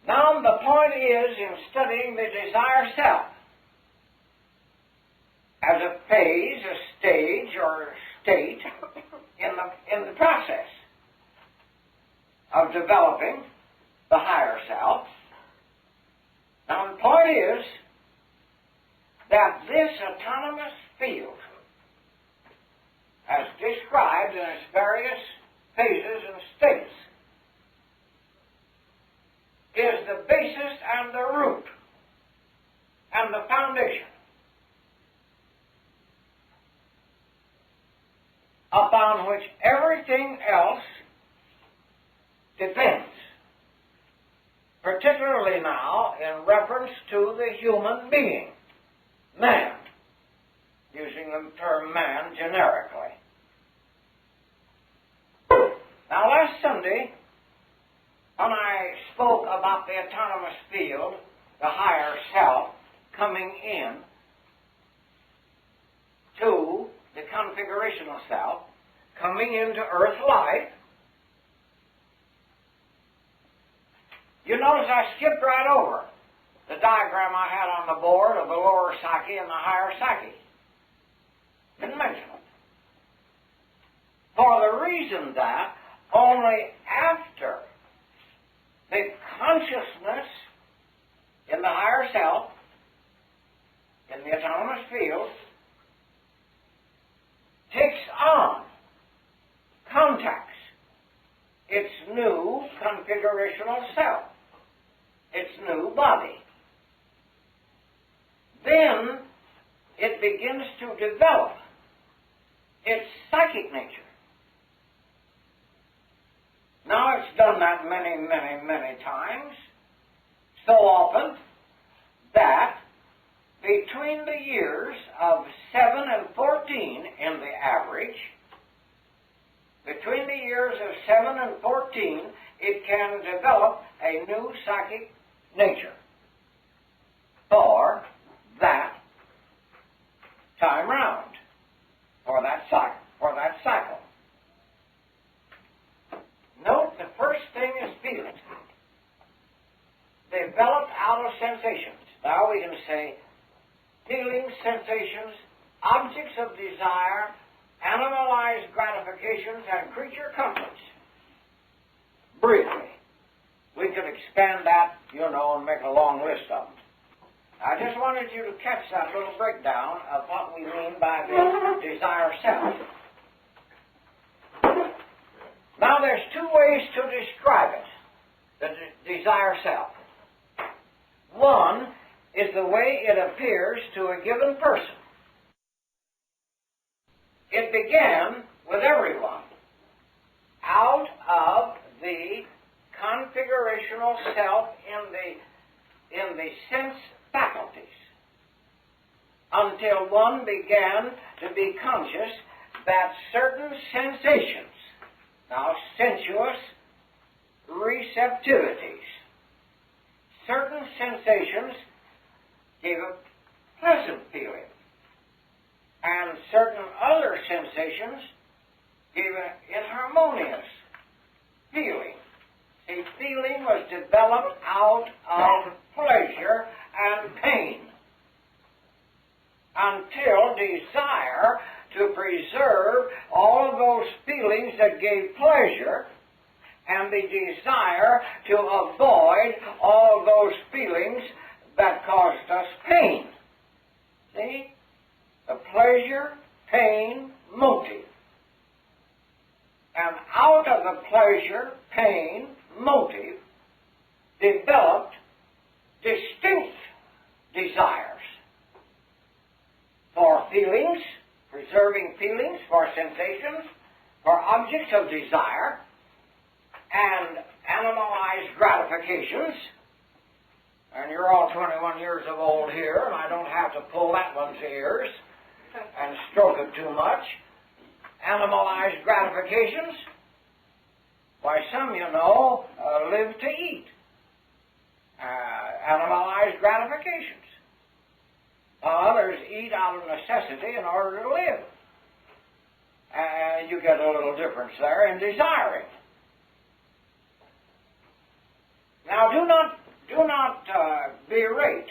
Now, the point is, in studying the desire self as a phase, a stage, or state in the process of developing the higher self. Now, the point is that this autonomous field, as described in its various phases and states, is the basis and the root and the foundation upon which everything else depends, particularly now in reference to the human being, man, using the term man generically. Now, last Sunday, when I spoke about the autonomous field, the higher self, coming in to the configurational self, coming into earth life, you notice I skipped right over the diagram I had on the board of the lower psyche and the higher psyche. Didn't mention it. For the reason that only after the consciousness in the higher self, in the autonomous field, takes on, contacts its new configurational self, its new body, then it begins to develop its psychic nature. Now, it's done that many, many, many times, so often that between the years of 7 and 14 in the average, between the years of 7 and 14, it can develop a new psychic nature for that time round, for that cycle. Note, the first thing is feeling. Developed out of sensations. Now we can say feelings, sensations, objects of desire, animalized gratifications, and creature comforts. Briefly. We could expand that, and make a long list of them. I just wanted you to catch that little breakdown of what we mean by the desire self. Now, there's two ways to describe it, the desire self. One is the way it appears to a given person. It began with everyone out of the configurational self in the sense faculties until one began to be conscious that certain sensations, now sensuous receptivities, certain sensations gave a pleasant feeling, and certain other sensations gave an inharmonious feeling. The feeling was developed out of pleasure and pain until desire to preserve all of those feelings that gave pleasure and the desire to avoid all of those feelings that caused us pain. See? The pleasure, pain, motive. And out of the pleasure, pain, motive, developed distinct desires for feelings, preserving feelings, for sensations, for objects of desire, and animalized gratifications. And you're all 21 years of old here, and I don't have to pull that one's ears and stroke it too much. Animalized gratifications, why, some, live to eat. Animalized gratifications. Others eat out of necessity in order to live. And you get a little difference there in desiring. Now, do not do not berate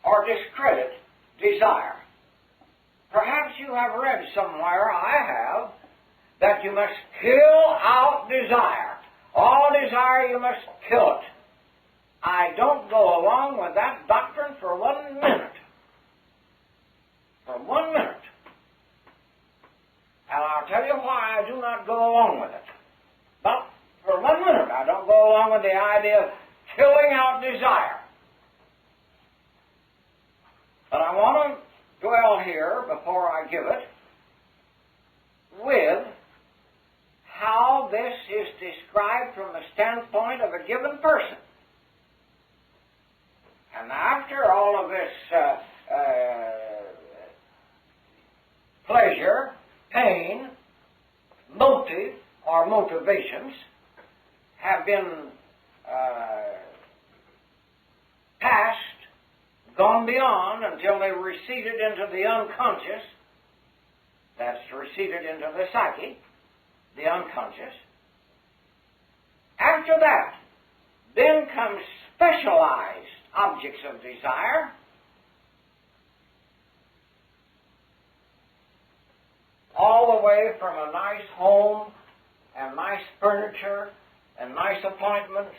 or discredit desire. Perhaps you have read somewhere, I have, that you must kill out desire. All desire, you must kill it. I don't go along with that doctrine for 1 minute. For 1 minute. And I'll tell you why I do not go along with it. But for 1 minute, I don't go along with the idea of killing out desire. But I want to dwell here, before I give it, with how this is described from the standpoint of a given person. And after all of this pleasure, pain, motive, or motivations have been passed, gone beyond until they receded into the unconscious, that's receded into the psyche, the unconscious. After that, then comes specialized objects of desire, all the way from a nice home and nice furniture and nice appointments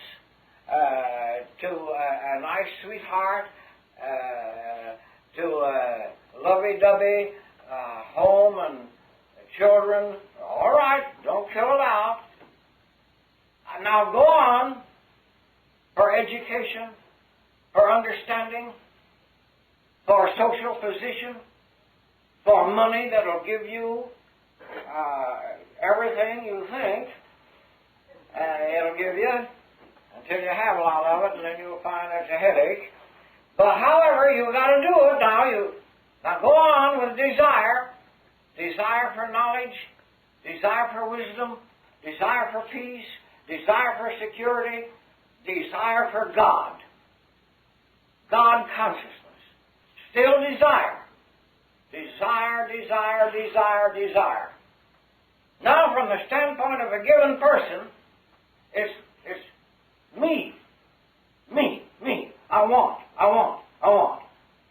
to a nice sweetheart, to a lovey-dovey home and children. All right, don't kill it out. Now go on for education, for understanding, for social position, for money that'll give you everything you think it'll give you until you have a lot of it, and then you'll find it's a headache. But however, you've got to do it now. Now go on with desire. Desire for knowledge, desire for wisdom, desire for peace, desire for security, desire for God. God consciousness. Still desire. Desire, desire, desire, desire. Now, from the standpoint of a given person, it's me. I want. I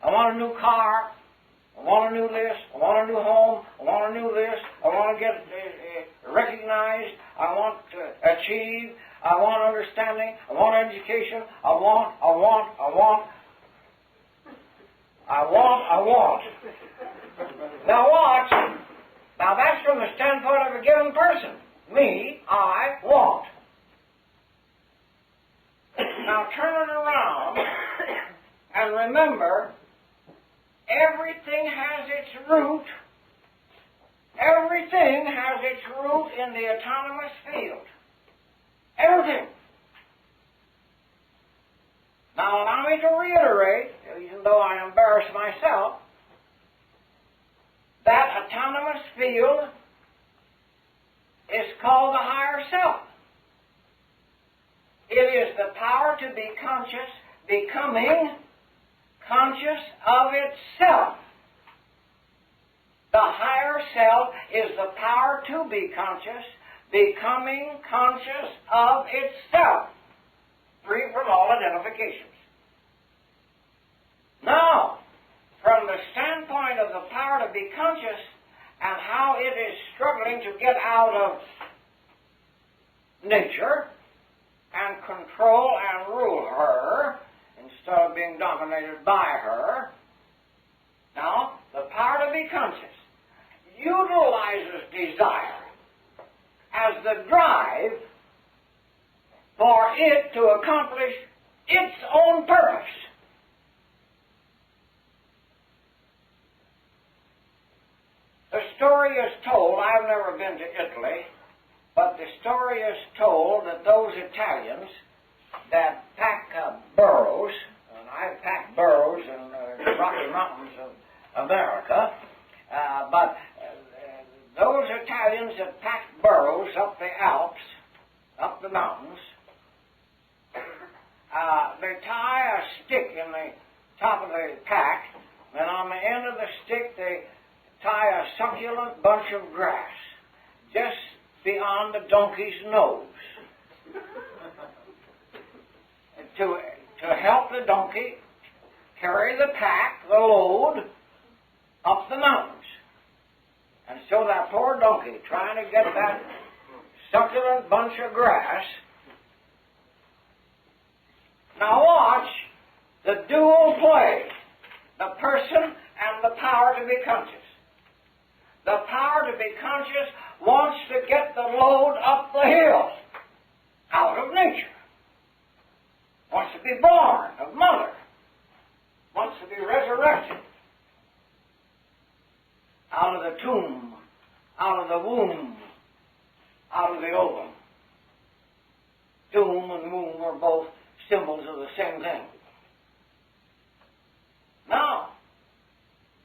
want a new car. I want a new this. I want a new home. I want a new this. I want to get recognized. I want to achieve. I want understanding. I want education. I want. Now watch. Now that's from the standpoint of a given person. Me, I want. Now turn it around and remember, everything has its root. Everything has its root in the autonomous field. Everything. Now allow me to reiterate, even though I embarrass myself, that autonomous field is called the higher self. It is the power to be conscious, becoming conscious of itself. The higher self is the power to be conscious, becoming conscious of itself, free from all identifications. Now, from the standpoint of the power to be conscious and how it is struggling to get out of nature and control and rule her instead of being dominated by her, now, the power to be conscious utilizes desire as the drive for it to accomplish its own purpose. The story is told, I've never been to Italy, but the story is told that those Italians that pack burros, and I've packed burros in the Rocky Mountains of America, but those Italians that packed burros up the Alps, up the mountains, they tie a stick in the top of the pack, and on the end of the stick they tie a succulent bunch of grass just beyond the donkey's nose to to help the donkey carry the pack, the load, up the mountains. And so that poor donkey, trying to get that succulent bunch of grass. Now watch the dual play, the person and the power to be conscious. The power to be conscious wants to get the load up the hill, out of nature. Wants to be born of mother. Wants to be resurrected. Out of the tomb, out of the womb, out of the ovum. Tomb and womb are both symbols of the same thing. Now,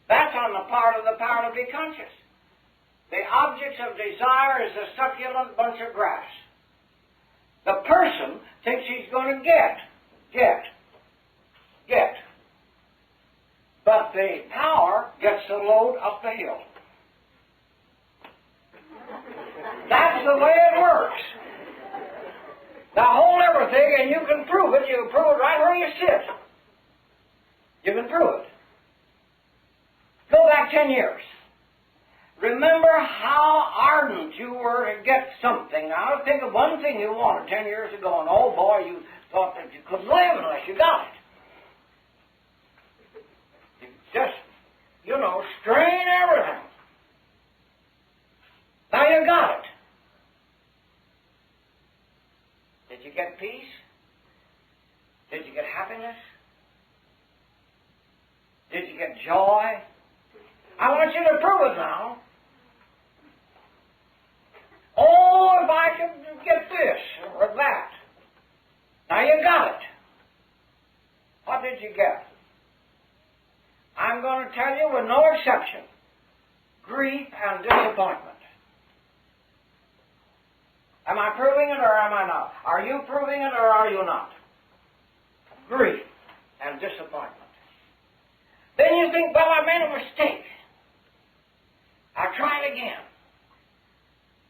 that's on the part of the power to be conscious. The object of desire is a succulent bunch of grass. The person thinks he's going to get. But the power gets the load up the hill. That's the way it works. Now hold everything and you can prove it. You can prove it right where you sit. You can prove it. Go back 10 years. Remember how ardent you were to get something. Now think of one thing you wanted 10 years ago, and oh boy, you thought that you couldn't live unless you got it. You just, strain everything. Now you got it. Did you get peace? Did you get happiness? Did you get joy? I want you to prove it now. Oh, if I could get this or that. Now you got it. What did you get? I'm going to tell you with no exception. Grief and disappointment. Am I proving it or am I not? Are you proving it or are you not? Grief and disappointment. Then you think, well, I made a mistake. I'll try it again.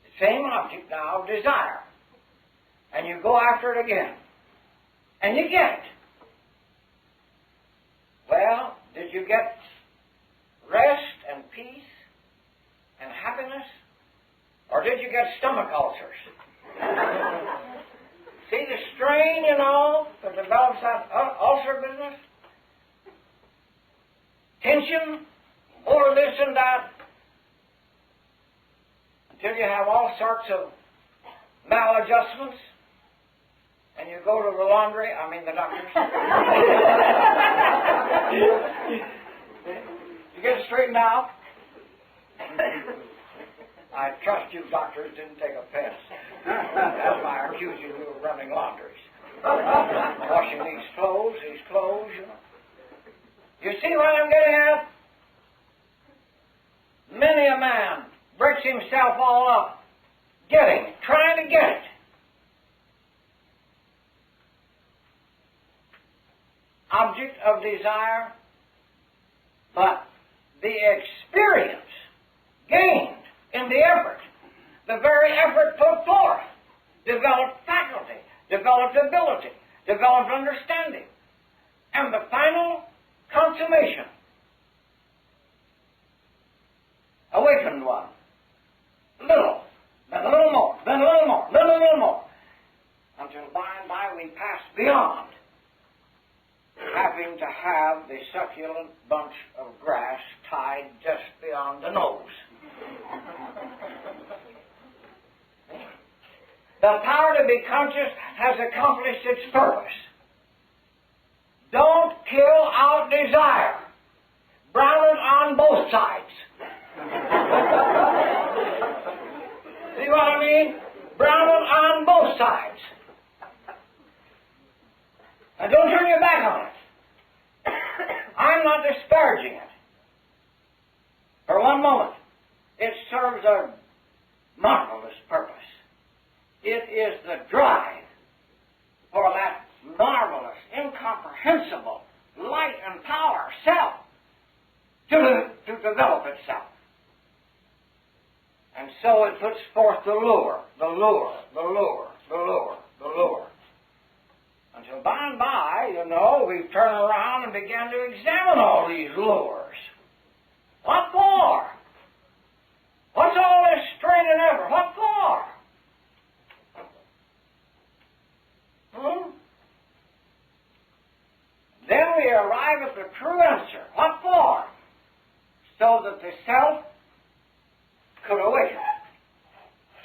The same object now of desire. And you go after it again. And you get it. Well, did you get rest and peace and happiness? Or did you get stomach ulcers? See the strain, that develops that ulcer business? Tension over this and that, until you have all sorts of maladjustments, and you go to the laundry, the doctors. You get it straightened out. I trust you doctors didn't take offense. That's why I accuse you of running laundries. Washing these clothes, You see what I'm getting at? Many a man breaks himself all up trying to get it. Object of desire, but the experience gained in the effort, the very effort put forth, developed faculty, developed ability, developed understanding, and the final consummation, awakened one. Little, then a little more, then a little more, then a little more, until by and by we pass beyond having to have the succulent bunch of grass tied just beyond the nose. The power to be conscious has accomplished its purpose. Don't kill out desire. Brown it on both sides. See what I mean? Brown it on both sides. And don't turn your back on it. I'm not disparaging it. For one moment, it serves a marvelous purpose. It is the drive for that marvelous, incomprehensible light and power self to develop itself. And so it puts forth the lure, Until by and by, we turn around and begin to examine all these lures. What for? What's all this strain and effort? What for? Then we arrive at the true answer. What for? So that the self could awaken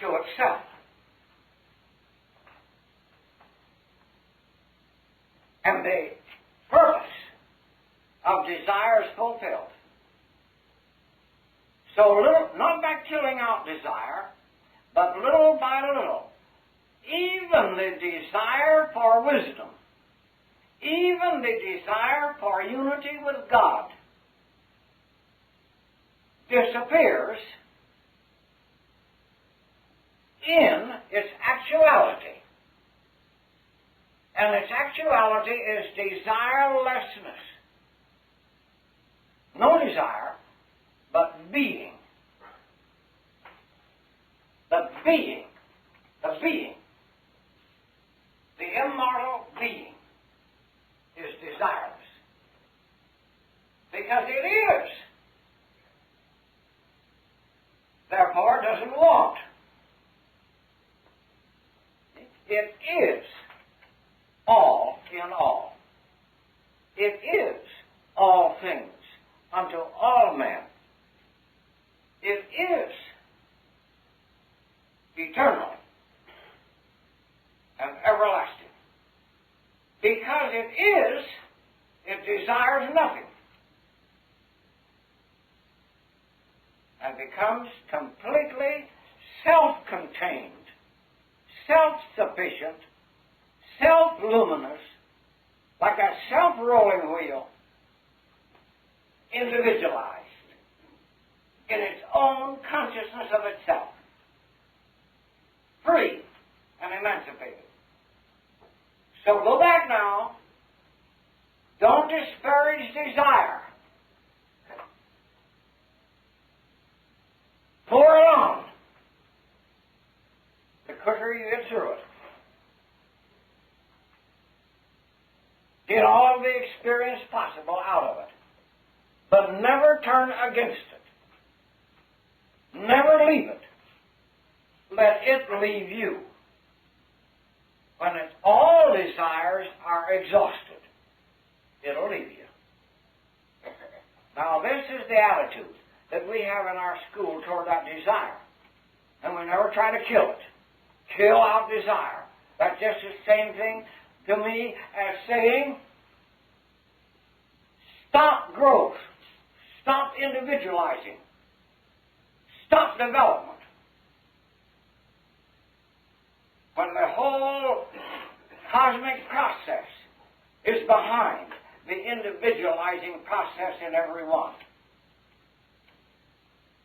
to itself. And the purpose of desire is fulfilled. So not by killing out desire, but little by little, even the desire for wisdom, even the desire for unity with God disappears in its actuality. And its actuality is desirelessness. No desire, but being. The being. The being. The immortal being is desireless. Because it is. Therefore, it doesn't want. It is all in all. It is all things unto all men. It is eternal and everlasting. Because it is, it desires nothing and becomes completely self-contained, self-sufficient, self-luminous, like a self-rolling wheel, individualized in its own consciousness of itself, free and emancipated. So go back now. Don't disparage desire. Pour it on. The quicker you get through it. Get all the experience possible out of it. But never turn against it. Never leave it. Let it leave you. When all desires are exhausted, it'll leave you. Now, this is the attitude that we have in our school toward that desire. And we never try to kill it. Kill out desire. That's just the same thing to me as saying, stop growth. Stop individualizing. Stop development. When the whole cosmic process is behind the individualizing process in every one.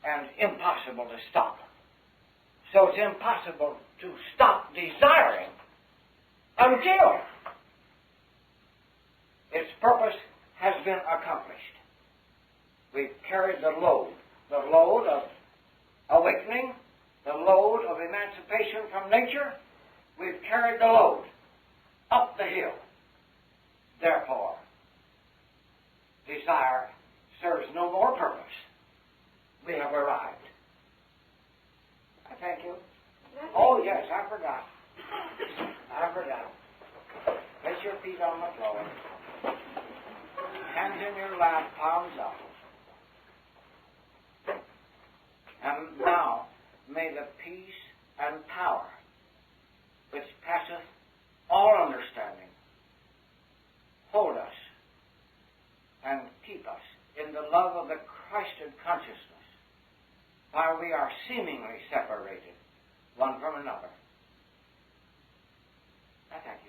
And impossible to stop. So it's impossible to stop desiring until its purpose has been accomplished. We've carried the load of awakening, the load of emancipation from nature. We've carried the load up the hill. Therefore, desire serves no more purpose. We have arrived. I thank you. Oh, yes, I forgot. Place your feet on the floor. Hands in your lap, palms up. And now, may the peace and power which passeth all understanding hold us and keep us in the love of the Christed consciousness while we are seemingly separated one from another. I thank you.